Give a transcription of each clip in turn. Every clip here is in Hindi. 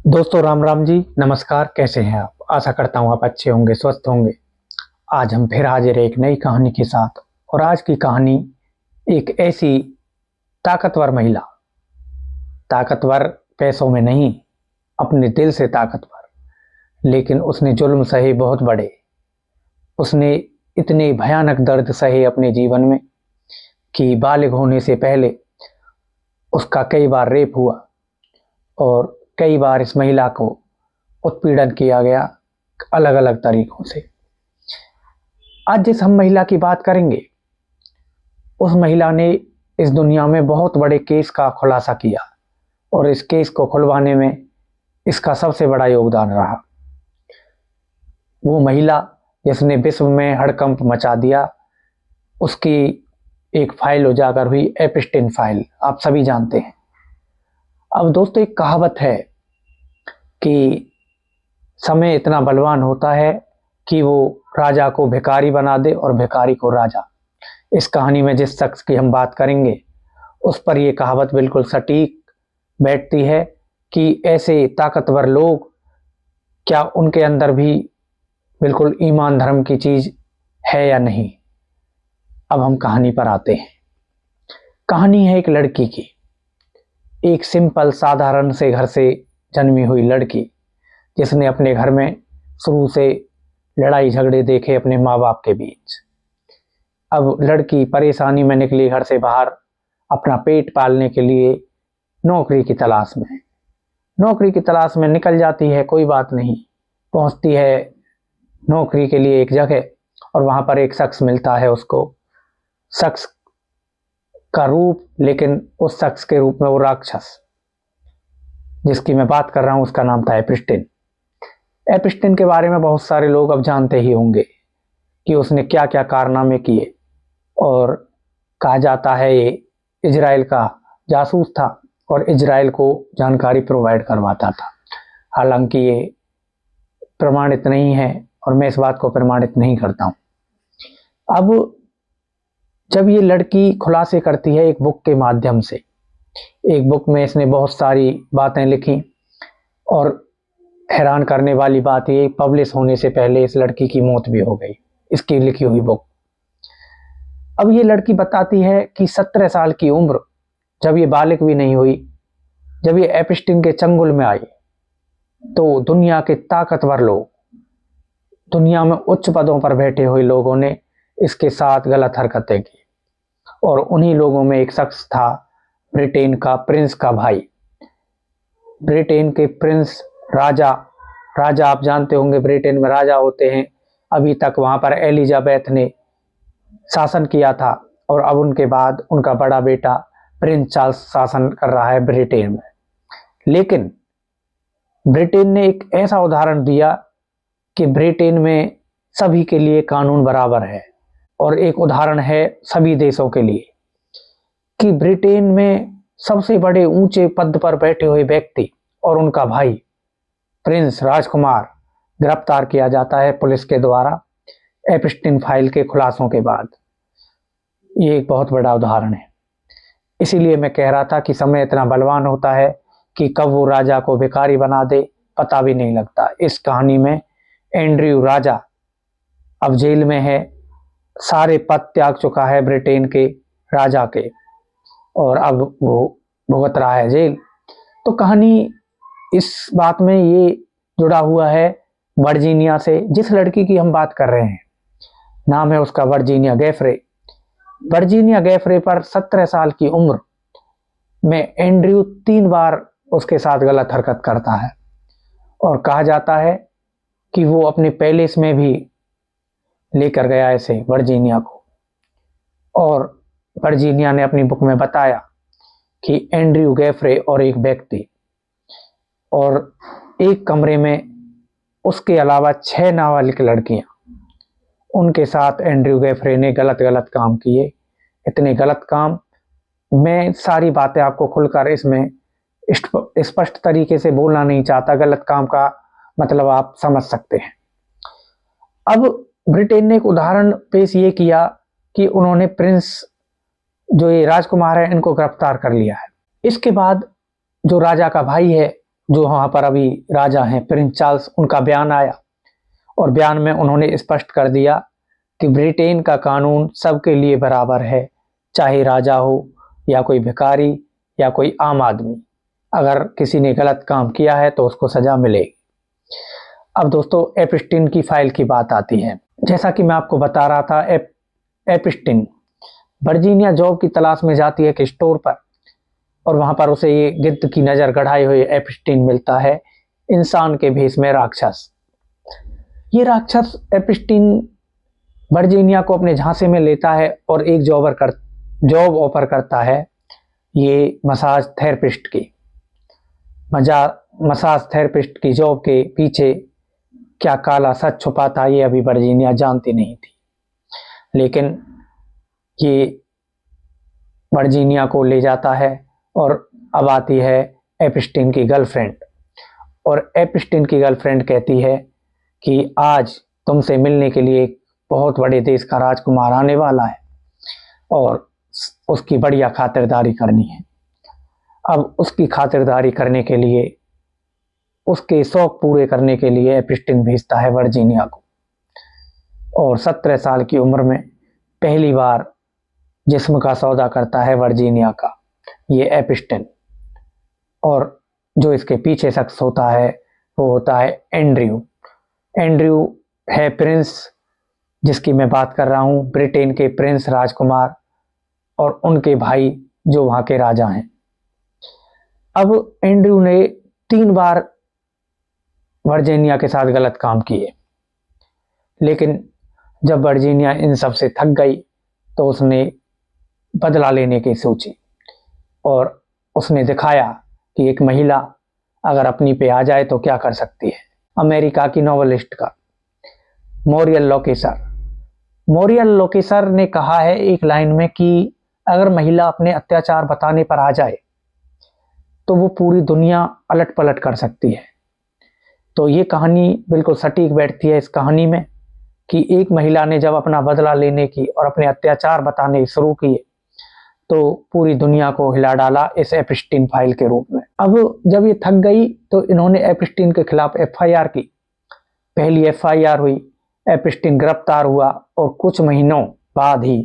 दोस्तों राम राम जी, नमस्कार। कैसे हैं आप? आशा करता हूँ आप अच्छे होंगे, स्वस्थ होंगे। आज हम फिर हाजिर हैं एक नई कहानी के साथ। और आज की कहानी एक ऐसी ताकतवर महिला, ताकतवर पैसों में नहीं, अपने दिल से ताकतवर। लेकिन उसने जुल्म सहे बहुत बड़े। उसने इतने भयानक दर्द सहे अपने जीवन में कि बालिग होने से पहले उसका कई बार रेप हुआ और कई बार इस महिला को उत्पीड़न किया गया अलग अलग तरीकों से। आज जिस हम महिला की बात करेंगे, उस महिला ने इस दुनिया में बहुत बड़े केस का खुलासा किया और इस केस को खुलवाने में इसका सबसे बड़ा योगदान रहा। वो महिला जिसने विश्व में हड़कंप मचा दिया, उसकी एक फाइल उजागर हुई, एपिस्टीन फाइल, आप सभी जानते हैं। अब दोस्तों, एक कहावत है कि समय इतना बलवान होता है कि वो राजा को भिखारी बना दे और भिखारी को राजा। इस कहानी में जिस शख्स की हम बात करेंगे, उस पर यह कहावत बिल्कुल सटीक बैठती है कि ऐसे ताकतवर लोग, क्या उनके अंदर भी बिल्कुल ईमान धर्म की चीज है या नहीं। अब हम कहानी पर आते हैं। कहानी है एक लड़की की, एक सिंपल साधारण से घर से जन्मी हुई लड़की, जिसने अपने घर में शुरू से लड़ाई झगड़े देखे अपने माँ बाप के बीच। अब लड़की परेशानी में निकली घर से बाहर अपना पेट पालने के लिए नौकरी की तलाश में। नौकरी की तलाश में निकल जाती है, कोई बात नहीं। पहुंचती है नौकरी के लिए एक जगह और वहां पर एक शख्स मिलता है उसको। शख्स का रूप, लेकिन उस शख्स के रूप में वो राक्षस जिसकी मैं बात कर रहा हूं, उसका नाम था एपिस्टीन। एपिस्टीन के बारे में बहुत सारे लोग अब जानते ही होंगे कि उसने क्या क्या कारनामे किए। और कहा जाता है ये इजराइल का जासूस था और इजराइल को जानकारी प्रोवाइड करवाता था। हालांकि ये प्रमाणित नहीं है और मैं इस बात को प्रमाणित नहीं करता हूं। अब जब ये लड़की खुलासे करती है एक बुक के माध्यम से, एक बुक में इसने बहुत सारी बातें लिखी और हैरान करने वाली बात ये, पब्लिश होने से पहले इस लड़की की मौत भी हो गई, इसकी लिखी हुई बुक। अब ये लड़की बताती है कि 17 साल की उम्र, जब ये बालिग भी नहीं हुई, जब ये एपिस्टीन के चंगुल में आई, तो दुनिया के ताकतवर लोग, दुनिया में उच्च पदों पर बैठे हुए लोगों ने इसके साथ गलत हरकतें की। और उन्हीं लोगों में एक शख्स था, ब्रिटेन का प्रिंस का भाई, ब्रिटेन के प्रिंस, राजा। राजा आप जानते होंगे, ब्रिटेन में राजा होते हैं। अभी तक वहां पर एलिजाबेथ ने शासन किया था और अब उनके बाद उनका बड़ा बेटा प्रिंस चार्ल्स शासन कर रहा है ब्रिटेन में। लेकिन ब्रिटेन ने एक ऐसा उदाहरण दिया कि ब्रिटेन में सभी के लिए कानून बराबर है, और एक उदाहरण है सभी देशों के लिए कि ब्रिटेन में सबसे बड़े ऊंचे पद पर बैठे हुए व्यक्ति और उनका भाई प्रिंस राजकुमार गिरफ्तार किया जाता है पुलिस के द्वारा एपिस्टीन फाइल के खुलासों के बाद। ये एक बहुत बड़ा उदाहरण है। इसीलिए मैं कह रहा था कि समय इतना बलवान होता है कि कब वो राजा को भिखारी बना दे पता भी नहीं लगता। इस कहानी में एंड्रयू राजा अब जेल में है, सारे पद त्याग चुका है ब्रिटेन के राजा के, और अब वो भुगत रहा है जेल। तो कहानी इस बात में ये जुड़ा हुआ है वर्जीनिया से। जिस लड़की की हम बात कर रहे हैं, नाम है उसका वर्जीनिया गैफरे। वर्जीनिया गैफरे पर 17 साल की उम्र में एंड्रयू 3 बार उसके साथ गलत हरकत करता है, और कहा जाता है कि वो अपने पैलेस में भी लेकर गया ऐसे वर्जीनिया को। और वर्जीनिया ने अपनी बुक में बताया कि एंड्रयू गैफरे और एक व्यक्ति, और एक कमरे में उसके अलावा 6 नाबालिग लड़कियां, उनके साथ एंड्रयू गैफरे ने गलत गलत काम किए। इतने गलत काम, मैं सारी बातें आपको खुलकर इसमें स्पष्ट तरीके से बोलना नहीं चाहता, गलत काम का मतलब आप समझ सकते हैं। अब ब्रिटेन ने एक उदाहरण पेश ये किया कि उन्होंने प्रिंस, जो ये राजकुमार है, इनको गिरफ्तार कर लिया है। इसके बाद जो राजा का भाई है जो वहाँ पर अभी राजा हैं प्रिंस चार्ल्स, उनका बयान आया और बयान में उन्होंने स्पष्ट कर दिया कि ब्रिटेन का कानून सबके लिए बराबर है, चाहे राजा हो या कोई भिखारी या कोई आम आदमी। अगर किसी ने गलत काम किया है तो उसको सजा मिलेगी। अब दोस्तों एप्स्टीन की फाइल की बात आती है। जैसा कि मैं आपको बता रहा था, एप्स्टीन वर्जीनिया जॉब की तलाश में जाती है एक स्टोर पर और वहां पर उसे ये गिद्ध की नजर गड़ाए हुए एप्स्टीन मिलता है, इंसान के भेष में राक्षस। ये राक्षस एप्स्टीन वर्जीनिया को अपने झांसे में लेता है और एक जॉब ऑफर करता है, ये मसाज थेरेपिस्ट की। मसाज थेरेपिस्ट की जॉब के पीछे क्या काला सच छुपा था ये अभी वर्जीनिया जानती नहीं थी, लेकिन ये वर्जीनिया को ले जाता है और अब आती है एप्स्टीन की गर्लफ्रेंड। और एप्स्टीन की गर्लफ्रेंड कहती है कि आज तुमसे मिलने के लिए एक बहुत बड़े देश का राजकुमार आने वाला है और उसकी बढ़िया खातिरदारी करनी है। अब उसकी खातिरदारी करने के लिए, उसके शौक पूरे करने के लिए एप्स्टीन भेजता है वर्जीनिया को। और 17 साल की उम्र में पहली बार जिस्म का सौदा करता है वर्जीनिया का ये एप्स्टीन। और जो इसके पीछे शख्स होता है वो होता है एंड्रयू। एंड्रयू है प्रिंस जिसकी मैं बात कर रहा हूँ, ब्रिटेन के प्रिंस राजकुमार और उनके भाई जो वहाँ के राजा हैं। अब एंड्रयू ने 3 बार वर्जीनिया के साथ गलत काम किए, लेकिन जब वर्जीनिया इन सब से थक गई तो उसने बदला लेने की सोची और उसने दिखाया कि एक महिला अगर अपनी पे आ जाए तो क्या कर सकती है। अमेरिका की नॉवेलिस्ट का मोरियल लोकेसर ने कहा है एक लाइन में कि अगर महिला अपने अत्याचार बताने पर आ जाए तो वो पूरी दुनिया अलट पलट कर सकती है। तो ये कहानी बिल्कुल सटीक बैठती है इस कहानी में कि एक महिला ने जब अपना बदला लेने की और अपने अत्याचार बताने शुरू किए तो पूरी दुनिया को हिला डाला इस एप्स्टीन फाइल के रूप में। अब जब ये थक गई तो इन्होंने एप्स्टीन के खिलाफ एफआईआर की। पहली एफआईआर हुई, एप्स्टीन गिरफ्तार हुआ और कुछ महीनों बाद ही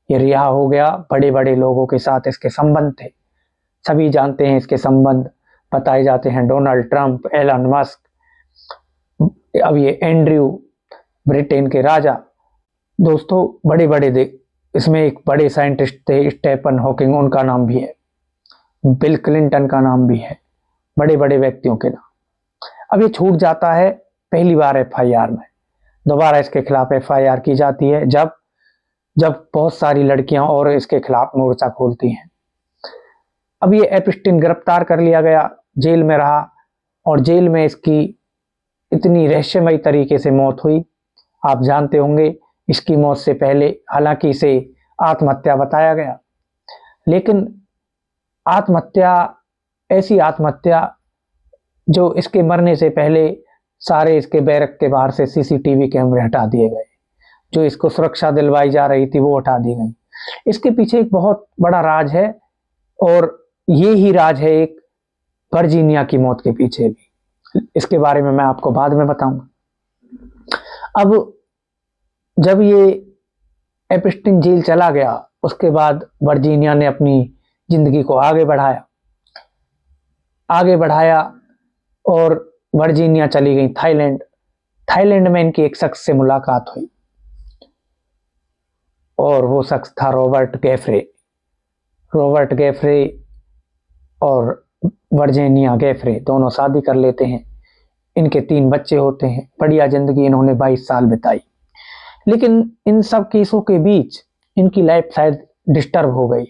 ये रिहा हो गया। बड़े बड़े लोगों के साथ इसके संबंध थे, सभी जानते हैं इसके संबंध बताए जाते हैं, डोनाल्ड ट्रंप, एलन मस्क। अब ये एंड्रयू ब्रिटेन के राजा। दोस्तों बड़े बड़े इसमें एक बड़े साइंटिस्ट थे स्टीफन हॉकिंग, उनका नाम भी है, बिल क्लिंटन का नाम भी है, बड़े बड़े व्यक्तियों के नाम। अब ये छूट जाता है पहली बार एफआईआर में। दोबारा इसके खिलाफ एफआईआर की जाती है जब बहुत सारी लड़कियां और इसके खिलाफ मोर्चा खोलती हैं। अब ये एप्स्टीन गिरफ्तार कर लिया गया, जेल में रहा और जेल में इसकी इतनी रहस्यमयी तरीके से मौत हुई। आप जानते होंगे इसकी मौत से पहले हालांकि इसे आत्महत्या बताया गया, लेकिन ऐसी आत्महत्या जो इसके मरने से पहले सारे इसके बैरक के बाहर से सीसीटीवी कैमरे हटा दिए गए, जो इसको सुरक्षा दिलवाई जा रही थी वो हटा दी गई। इसके पीछे एक बहुत बड़ा राज है और ये ही राज है एक वर्जीनिया की मौत के पीछे भी। इसके बारे में मैं आपको बाद में बताऊंगा। अब जब ये एप्स्टीन जेल चला गया उसके बाद वर्जीनिया ने अपनी जिंदगी को आगे बढ़ाया और वर्जीनिया चली गई थाईलैंड में इनकी एक शख्स से मुलाकात हुई और वो शख्स था रॉबर्ट गैफ्रे और वर्जीनिया गैफ्रे दोनों शादी कर लेते हैं। इनके 3 बच्चे होते हैं। बढ़िया जिंदगी इन्होंने 22 साल बिताई, लेकिन इन सब केसों के बीच इनकी लाइफ शायद डिस्टर्ब हो गई।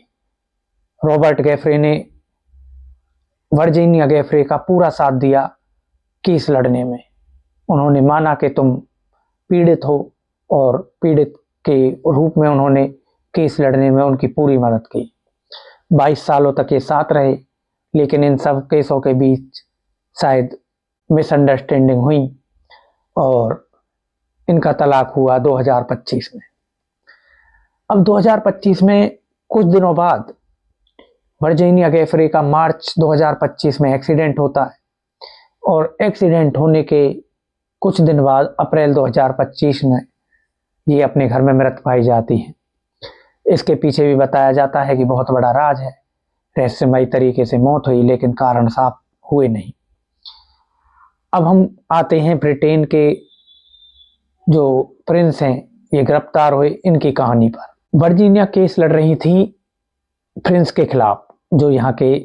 रॉबर्ट गैफ्रे ने वर्जीनिया गैफ्रे का पूरा साथ दिया केस लड़ने में। उन्होंने माना कि तुम पीड़ित हो और पीड़ित के रूप में उन्होंने केस लड़ने में उनकी पूरी मदद की। 22 सालों तक ये साथ रहे, लेकिन इन सब केसों के बीच शायद मिसअंडरस्टैंडिंग हुई और इनका तलाक हुआ 2025 में। अब 2025 में कुछ दिनों बाद वर्जीनिया गैफ्रे का मार्च 2025 में एक्सीडेंट होता है और एक्सीडेंट होने के कुछ दिन बाद अप्रैल 2025 में ये अपने घर में मृत पाई जाती है। इसके पीछे भी बताया जाता है कि बहुत बड़ा राज है, रहस्यमयी तरीके से मौत हुई लेकिन कारण साफ हुए नहीं। अब हम आते हैं ब्रिटेन के जो प्रिंस हैं, ये गिरफ्तार हुए, इनकी कहानी पर। वर्जीनिया केस लड़ रही थी प्रिंस के खिलाफ, जो यहाँ के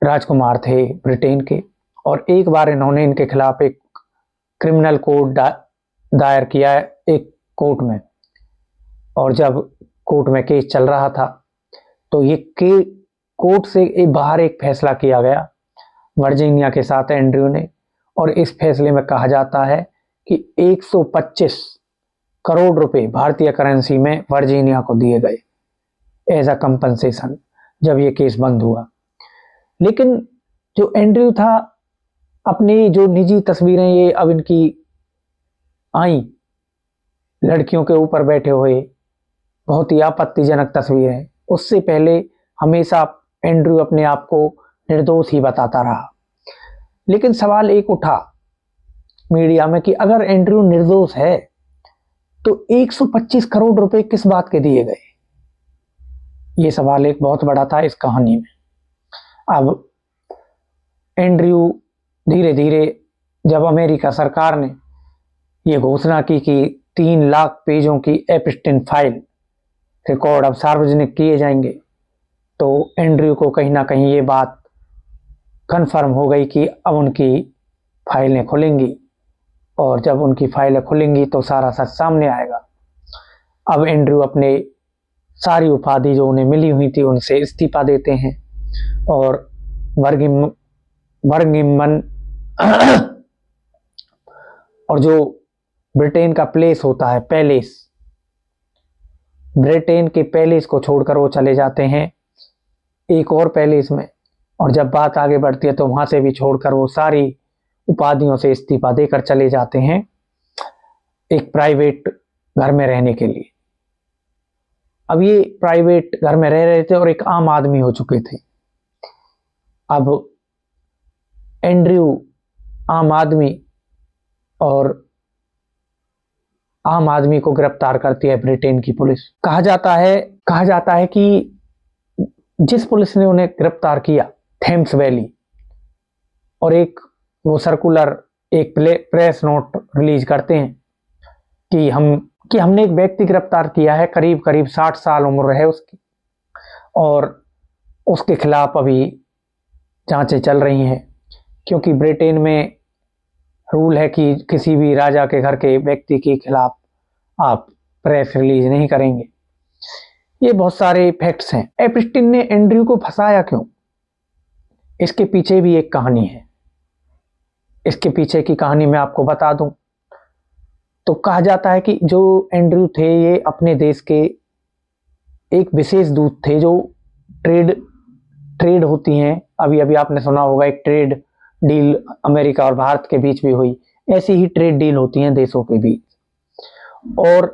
राजकुमार थे ब्रिटेन के, और एक बार इन्होंने इनके खिलाफ एक क्रिमिनल कोड दायर किया एक कोर्ट में। और जब कोर्ट में केस चल रहा था तो ये कोर्ट से बाहर एक फैसला किया गया वर्जीनिया के साथ एंड्रयू ने, और इस फैसले में कहा जाता है कि 125 करोड़ रुपए भारतीय करेंसी में वर्जीनिया को दिए गए एज अ कंपनसेशन जब ये केस बंद हुआ। लेकिन जो एंड्रयू था, अपनी जो निजी तस्वीरें ये अब इनकी आई लड़कियों के ऊपर बैठे हुए, बहुत ही आपत्तिजनक तस्वीरें, उससे पहले हमेशा एंड्रयू अपने आप को निर्दोष ही बताता रहा। लेकिन सवाल एक उठा मीडिया में कि अगर एंड्रयू निर्दोष है तो 125 करोड़ रुपए किस बात के दिए गए? ये सवाल एक बहुत बड़ा था इस कहानी में। अब एंड्रयू धीरे धीरे, जब अमेरिका सरकार ने ये घोषणा की कि 3 लाख पेजों की एप्स्टीन फाइल रिकॉर्ड अब सार्वजनिक किए जाएंगे, तो एंड्रयू को कहीं ना कहीं ये बात कंफर्म हो गई कि अब उनकी फाइलें खुलेंगी, और जब उनकी फाइलें खुलेंगी तो सारा सच सामने आएगा। अब एंड्रयू अपने सारी उपाधि जो उन्हें मिली हुई थी उनसे इस्तीफा देते हैं, और बर्गिमन और जो ब्रिटेन का प्लेस होता है पैलेस, ब्रिटेन के पैलेस को छोड़कर वो चले जाते हैं एक और पैलेस में, और जब बात आगे बढ़ती है तो वहां से भी छोड़कर वो सारी उपाधियों से इस्तीफा देकर चले जाते हैं एक प्राइवेट घर में रहने के लिए। अब ये प्राइवेट घर में रह रहे थे और एक आम आदमी हो चुके थे। अब एंड्रयू आम आदमी को गिरफ्तार करती है ब्रिटेन की पुलिस। कहा जाता है कि जिस पुलिस ने उन्हें गिरफ्तार किया, थेम्स वैली, और एक वो सर्कुलर, एक प्रेस नोट रिलीज करते हैं कि हमने एक व्यक्ति गिरफ्तार किया है, करीब 60 साल उम्र है उसकी, और उसके खिलाफ अभी जांचें चल रही हैं, क्योंकि ब्रिटेन में रूल है कि किसी भी राजा के घर के व्यक्ति के खिलाफ आप प्रेस रिलीज नहीं करेंगे। ये बहुत सारे फैक्ट्स हैं। एप्स्टीन ने एंड्रयू को फंसाया क्यों? इसके पीछे भी एक कहानी है। इसके पीछे की कहानी मैं आपको बता दूं तो कहा जाता है कि जो एंड्रयू थे ये अपने देश के एक विशेष दूत थे। जो ट्रेड होती हैं, अभी आपने सुना होगा एक ट्रेड डील अमेरिका और भारत के बीच भी हुई, ऐसी ही ट्रेड डील होती हैं देशों के बीच। और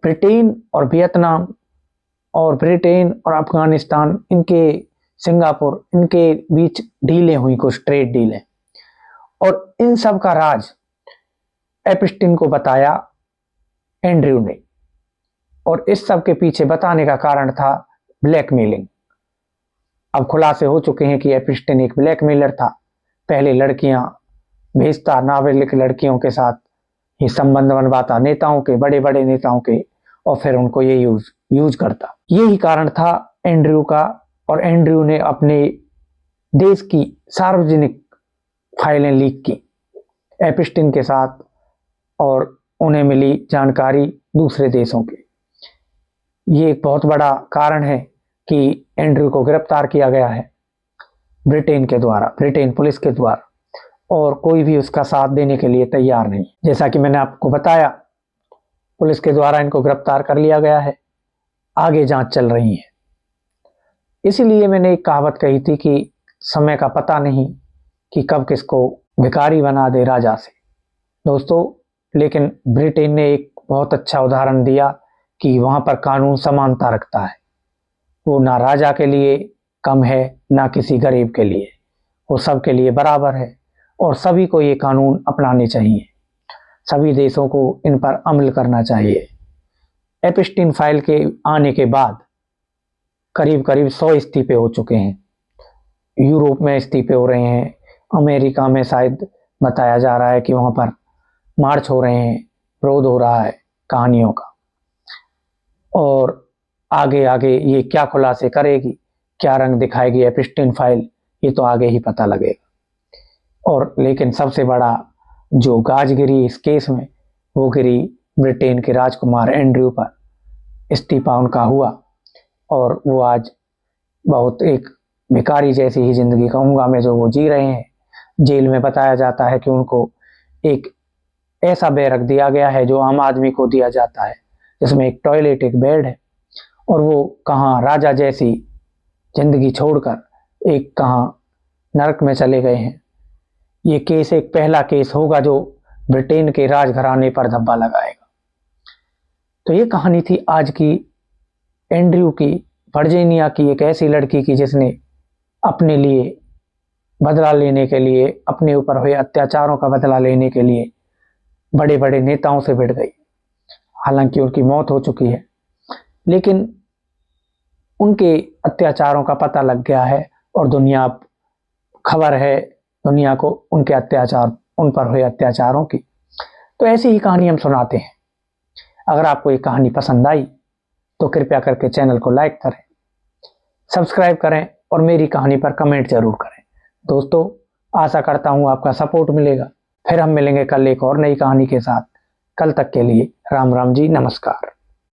ब्रिटेन और वियतनाम और ब्रिटेन और अफगानिस्तान, इनके सिंगापुर, इनके बीच डीलें हुई, कुछ ट्रेड डीलें, और इन सब का राज एप्स्टीन को बताया एंड्रयू ने। और इस सब के पीछे बताने का कारण था ब्लैकमेलिंग। अब खुलासे हो चुके हैं कि एप्स्टीन एक ब्लैकमेलर था। पहले लड़कियां भेजता, नाबालिग लड़कियों के साथ ये संबंध बनवाता, नेताओं के, बड़े बड़े नेताओं के, और फिर उनको ये यूज करता। यही कारण था एंड्रयू का, और एंड्रयू ने अपने देश की सार्वजनिक फाइलें लीक की एप्स्टीन के साथ, और उन्हें मिली जानकारी दूसरे देशों की। ये एक बहुत बड़ा कारण है कि एंड्रयू को गिरफ्तार किया गया है ब्रिटेन के द्वारा, ब्रिटेन पुलिस के द्वारा, और कोई भी उसका साथ देने के लिए तैयार नहीं। जैसा कि मैंने आपको बताया, पुलिस के द्वारा इनको गिरफ्तार कर लिया गया है, आगे जांच चल रही है। इसीलिए मैंने एक कहावत कही थी कि समय का पता नहीं कि कब किसको भिखारी बना दे राजा से। दोस्तों, लेकिन ब्रिटेन ने एक बहुत अच्छा उदाहरण दिया कि वहां पर कानून समानता रखता है। वो ना राजा के लिए कम है, ना किसी गरीब के लिए, वो सबके लिए बराबर है। और सभी को ये कानून अपनाने चाहिए। सभी देशों को इन पर अमल करना चाहिए। एप्स्टीन फाइल के आने के बाद करीब करीब 100 इस्तीफे हो चुके हैं। यूरोप में इस्तीफे हो रहे हैं, अमेरिका में शायद बताया जा रहा है कि वहाँ पर मार्च हो रहे हैं, विरोध हो रहा है कहानियों का। और आगे आगे ये क्या खुलासे करेगी, क्या रंग दिखाएगी एप्स्टीन फाइल, ये तो आगे ही पता लगेगा। और लेकिन सबसे बड़ा जो गाज गिरी इस केस में, वो गिरी ब्रिटेन के राजकुमार एंड्रयू पर। इस्तीफा उनका हुआ और वो आज बहुत एक भिखारी जैसी ही जिंदगी कहूँगा मैं जो वो जी रहे हैं। जेल में बताया जाता है कि उनको एक ऐसा बैरक दिया गया है जो आम आदमी को दिया जाता है, जिसमें एक टॉयलेट, एक बेड है, और वो कहाँ राजा जैसी जिंदगी छोड़कर एक कहाँ नरक में चले गए हैं। ये केस एक पहला केस होगा जो ब्रिटेन के राजघराने पर धब्बा लगाएगा। तो ये कहानी थी आज की एंड्रयू की, वर्जीनिया की, एक ऐसी लड़की की जिसने अपने लिए बदला लेने के लिए, अपने ऊपर हुए अत्याचारों का बदला लेने के लिए बड़े बड़े नेताओं से भिड़ गई। हालांकि उनकी मौत हो चुकी है, लेकिन उनके अत्याचारों का पता लग गया है और दुनिया खबर है दुनिया को उनके अत्याचार, उन पर हुए अत्याचारों की। तो ऐसी ही कहानी हम सुनाते हैं। अगर आपको ये कहानी पसंद आई तो कृपया करके चैनल को लाइक करें, सब्सक्राइब करें और मेरी कहानी पर कमेंट जरूर करें। दोस्तों, आशा करता हूँ आपका सपोर्ट मिलेगा। फिर हम मिलेंगे कल एक और नई कहानी के साथ। कल तक के लिए राम राम जी, नमस्कार।